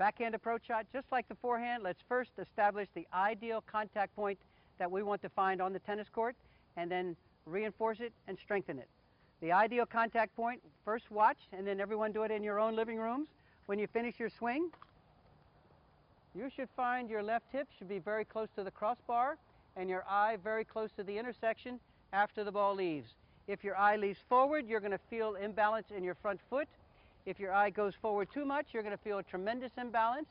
backhand approach shot, just like the forehand, let's first establish the ideal contact point that we want to find on the tennis court, and then reinforce it and strengthen it. The ideal contact point, first watch, and then everyone do it in your own living rooms. When you finish your swing, you should find your left hip should be very close to the crossbar and your eye very close to the intersection after the ball leaves. If your eye leaves forward, you're going to feel imbalance in your front foot. If your eye goes forward too much, you're going to feel a tremendous imbalance.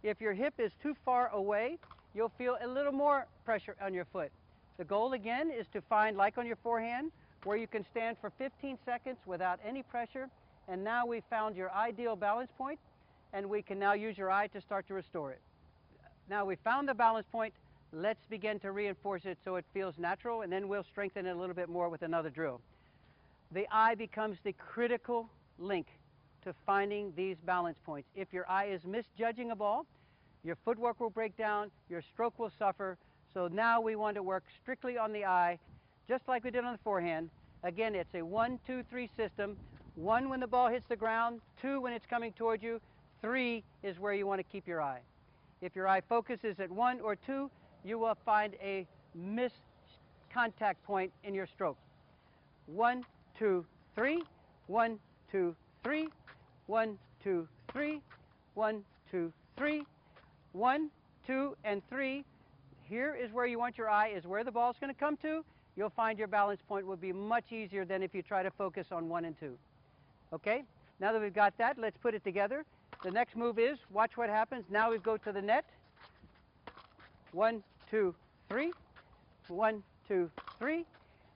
If your hip is too far away, you'll feel a little more pressure on your foot. The goal again is to find, like on your forehand, where you can stand for 15 seconds without any pressure. And now we've found your ideal balance point, and we can now use your eye to start to restore it. Now we found the balance point, let's begin to reinforce it so it feels natural, and then we'll strengthen it a little bit more with another drill. The eye becomes the critical link to finding these balance points. If your eye is misjudging a ball, your footwork will break down, your stroke will suffer. So now we want to work strictly on the eye, just like we did on the forehand. Again, it's a 1, 2, 3 system. 1 when the ball hits the ground, 2 when it's coming toward you, 3 is where you want to keep your eye. If your eye focuses at 1 or 2, you will find a missed contact point in your stroke. 1, 2, 3, 1, 2, 3, 1, 2, 3, 1, 2, 3, 1, 2, and 3. Here is where you want your eye, is where the ball is going to come to. You'll find your balance point will be much easier than if you try to focus on 1 and 2. Okay, now that we've got that, let's put it together. The next move is, watch what happens. Now we go to the net. 1, 2, 3, 1, 2, 3.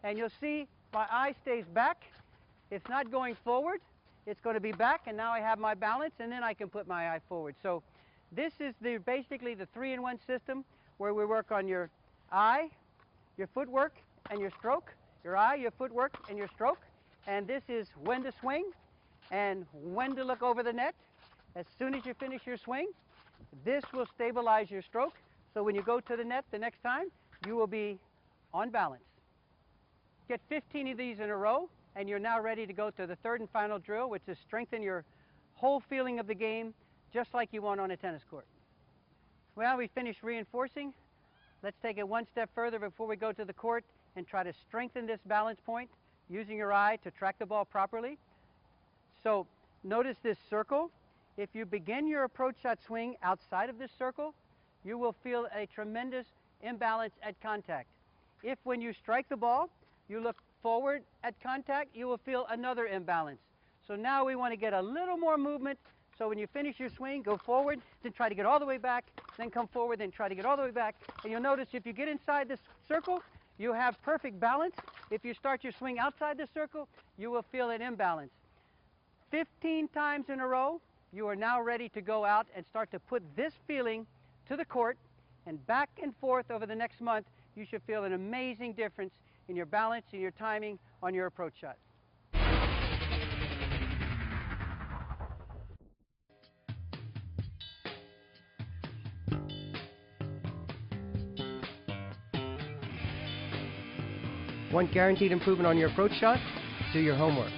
And you'll see my eye stays back. It's not going forward. It's going to be back, and now I have my balance, and then I can put my eye forward. So this is basically the 3-in-1 system where we work on your eye, your footwork, and your stroke. Your eye, your footwork, and your stroke. And this is when to swing and when to look over the net. As soon as you finish your swing, this will stabilize your stroke. So when you go to the net the next time, you will be on balance. Get 15 of these in a row, and you're now ready to go to the third and final drill, which is strengthen your whole feeling of the game, just like you want on a tennis court. Well, we finished reinforcing. Let's take it one step further before we go to the court and try to strengthen this balance point using your eye to track the ball properly. So notice this circle. If you begin your approach shot swing outside of this circle, you will feel a tremendous imbalance at contact. If when you strike the ball, you look forward at contact, you will feel another imbalance. So now we want to get a little more movement. So when you finish your swing, go forward, then try to get all the way back, then come forward, then try to get all the way back. And you'll notice if you get inside this circle, you have perfect balance. If you start your swing outside the circle, you will feel an imbalance. 15 times in a row, you are now ready to go out and start to put this feeling to the court, and back and forth over the next month, you should feel an amazing difference in your balance and your timing on your approach shot. Want guaranteed improvement on your approach shot? Do your homework.